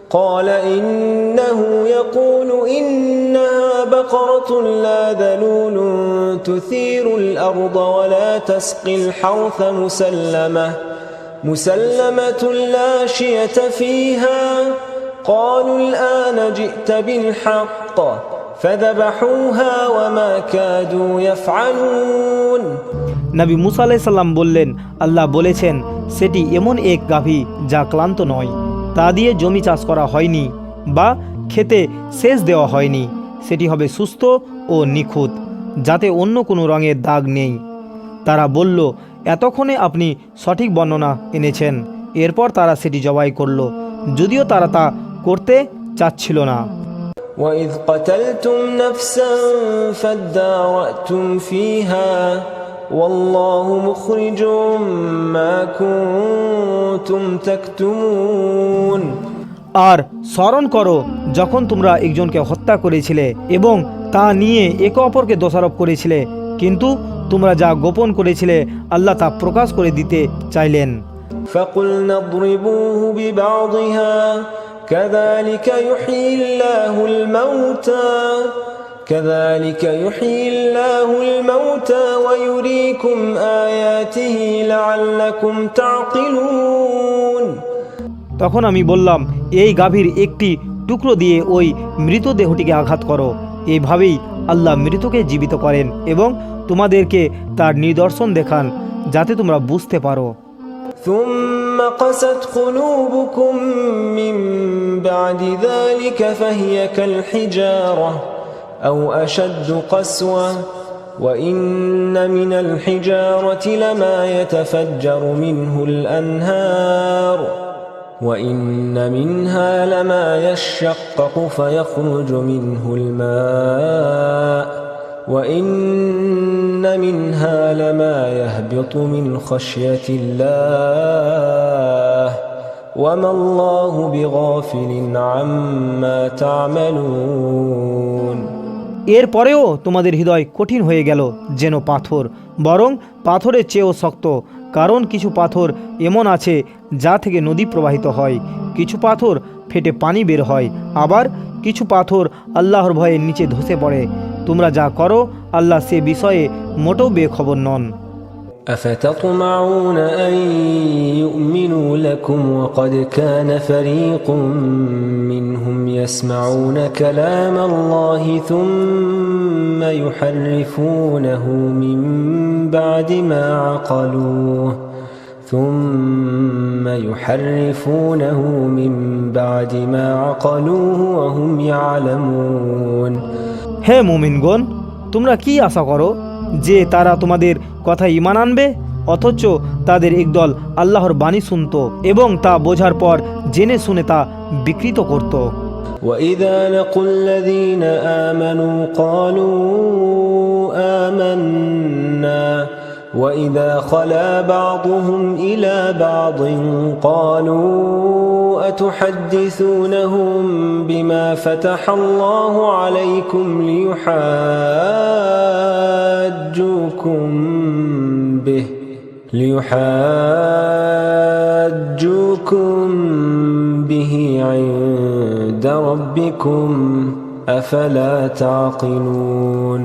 قال إنه يقول إنها بقرة لا ذلول تثير الأرض ولا تسقي الحرث مسلمة لا شية فيها قالوا الآن جئت بالحق فذبحوها وما كادوا يفعلون নবী মুসা আলাইহিস সালাম বললেন, আল্লাহ বলেছেন সেটি এমন এক গাভী যা ক্লান্ত নয়, তা দিয়ে জমি চাষ করা হয়নি বা খেতে সেচ দেওয়া হয়নি। সেটি হবে সুস্থ ও নিখুঁত, যাতে অন্য কোনো রঙের দাগ নেই। তারা বলল, এতক্ষণে আপনি সঠিক বর্ণনা এনেছেন। এরপর তারা সেটি জবাই করল, যদিও তারা তা করতে চাচ্ছিল না। وَإِذْ قَتَلْتُمْ نَفْسًا فَادَّارَأْتُمْ فِيهَا وَاللَّهُ مُخْرِجٌ مَا كُنتُمْ تَكْتُمُونَ। আর স্মরণ করো যখন তোমরা একজনকে হত্যা করেছিলে এবং তা নিয়ে একে অপরকে দোষারোপ করেছিলে, কিন্তু তোমরা যা গোপন করেছিলে আল্লাহ তা প্রকাশ করে দিতে চাইলেন। فَقُلْنَا اضْرِبُوهُ بِبَعْضِهَا كَذَلِكَ يُحْيِي اللَّهُ الْمَوْتَى وَيُرِيكُمْ آيَاتِهِ لَعَلَّكُمْ تَعْقِلُونَ। তখন আমি বললাম, এই গাভীর একটি টুকরো দিয়ে ওই মৃতদেহটিকে আঘাত করো। এইভাবেই আল্লাহ মৃতকে জীবিত করেন এবং তোমাদেরকে তার নিদর্শন দেখান, যাতে তোমরা বুঝতে পারো। ثُمَّ قَسَتْ قُلُوبُكُم مِّن بَعْدِ ذَلِكَ فَهِيَ كَالْحِجَارَةِ أَوْ أَشَدُّ قَسْوَةً وَإِنَّ مِنَ الْحِجَارَةِ لَمَا يَتَفَجَّرُ مِنْهُ الْأَنْهَارُ وَإِنَّ مِنْهَا لَمَا يَشَّقَّقُ فَيَخْرُجُ مِنْهُ الْمَاءُ وَإِنَّ مِنْهَا لَمَا يَهْبِطُ مِنْ خَشْيَةِ اللَّهِ وَمَا اللَّهُ بِغَافِلٍ عَمَّا تَعْمَلُونَ। এরপরেও তোমাদের হৃদয় কঠিন হয়ে গেল যেন পাথর, বরং পাথরের চেয়েও শক্ত। কারণ কিছু পাথর এমন আছে যা থেকে নদী প্রবাহিত হয়, কিছু পাথর ফেটে পানি বের হয়, আবার কিছু পাথর আল্লাহর ভয়ে নিচে ধসে পড়ে। তোমরা যা করো আল্লাহ সে বিষয়ে মোটেও বেখবর নন। أفتطمعون أن يؤمنوا لكم وقد كان فريق منهم يسمعون كلام الله ثم يحرفونه من بعد ما عقلوه وهم يعلمون। হে মুমিনগণ, তোমরা কি আশা করো যে তারা তোমাদের কথা ঈমান আনবে, অথচ তাদের একদল আল্লাহর বাণী শুনত এবং তা বোঝার পর জেনে শুনে তা বিকৃত করত। وَإِذَا لَقُوا الَّذِينَ آمَنُوا قَالُوا آمَنَّا وَإِذَا خَلَا بَعْضُهُمْ إِلَى بَعْضٍ قَالُوا أَتُحَدِّثُونَهُم بِمَا فَتَحَ اللَّهُ عَلَيْكُمْ لِيُحَاجُّوكُم بِهِ عِندَ رَبِّكُمْ أَفَلَا تَعْقِلُونَ।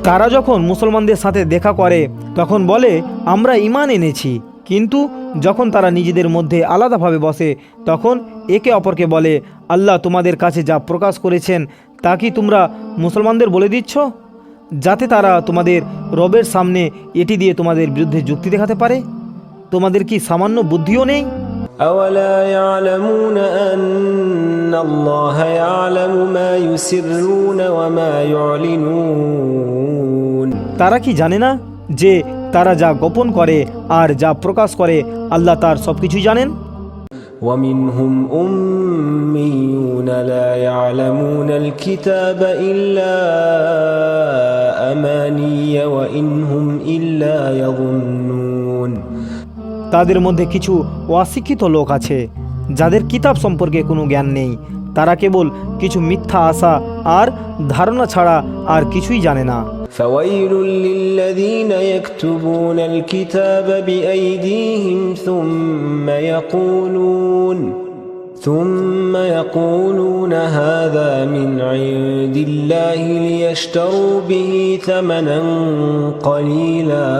তারা যখন মুসলমানদের সাথে দেখা করে তখন বলে, আমরা ঈমান এনেছি, কিন্তু যখন তারা নিজেদের মধ্যে আলাদাভাবে বসে তখন একে অপরকে বলে, আল্লাহ তোমাদের কাছে যা প্রকাশ করেছেন তা কি তোমরা মুসলমানদের বলে দিচ্ছ, যাতে তারা তোমাদের রবের সামনে এটি দিয়ে তোমাদের বিরুদ্ধে যুক্তি দেখাতে পারে? তোমাদের কি সামান্য বুদ্ধিও নেই? أَوَلَا يَعْلَمُونَ أَنَّ اللَّهَ يَعْلَمُ مَا يُسِرُّونَ وَمَا يُعْلِنُونَ। তারা কি জানে না যে তারা যা গোপন করে আর যা প্রকাশ করে আল্লাহ তার সবকিছুই জানেন? وَمِنْهُمْ أُمِّيُّونَ لَا يَعْلَمُونَ الْكِتَابَ إِلَّا أَمَانِيَّ وَإِنْ هُمْ إِلَّا يَظُنُّونَ। তাদের মধ্যে কিছু অশিক্ষিত লোক আছে যাদের কিতাব সম্পর্কে কোনো জ্ঞান নেই। তারা কেবল কিছু মিথ্যা আশা আর ধারণা ছাড়া আর কিছুই জানে না। فَوَيْلٌ لِّلَّذِينَ يَكْتُبُونَ الْكِتَابَ بِأَيْدِيهِمْ ثم يقولون هذا من عند الله ليشتروا به ثمنا قليلا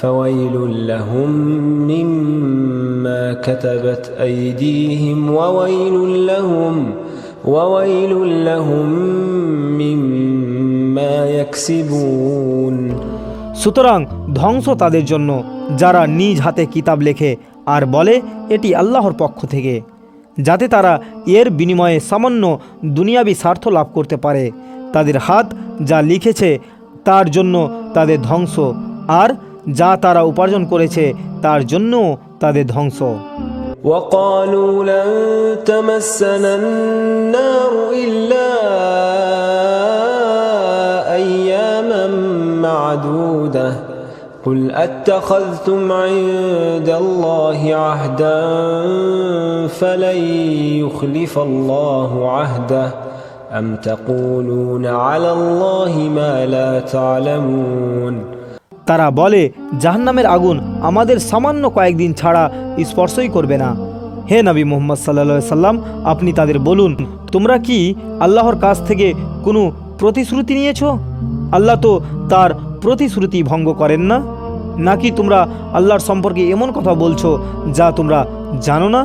فويل لهم مما كتبت أيديهم وويل لهم مما يكسبون। সুতরাং ধ্বংস তাদের জন্য যারা নিজ হাতে কিতাব লেখে আর বলে এটি আল্লাহর পক্ষ থেকে, যাতে তারা এর বিনিময়ে সামান্য দুনিয়াবি স্বার্থ লাভ করতে পারে। তাদের হাত যা লিখেছে তার জন্য তাদের ধ্বংস, আর যা তারা উপার্জন করেছে তার জন্য তাদের ধ্বংস। وقالوا لن تمسنا النار إلا أياما معدودة قل أتخذتم عند الله عهدا فلن يخلف الله عهده أم تقولون على الله ما لا تعلمون। তারা বলে জাহান্নামের আগুন আমাদের সামান্য কয়েকদিন ছাড়া স্পর্শই করবে না। হে নবী মুহাম্মদ সাল্লাল্লাহু সাল্লাম, আপনি তাদের বলুন, তোমরা কি আল্লাহর কাছ থেকে কোনো প্রতিশ্রুতি নিয়েছ? আল্লাহ তো তার প্রতিশ্রুতি ভঙ্গ করেন না। নাকি তোমরা আল্লাহর সম্পর্কে এমন কথা বলছো যা তোমরা জানো না?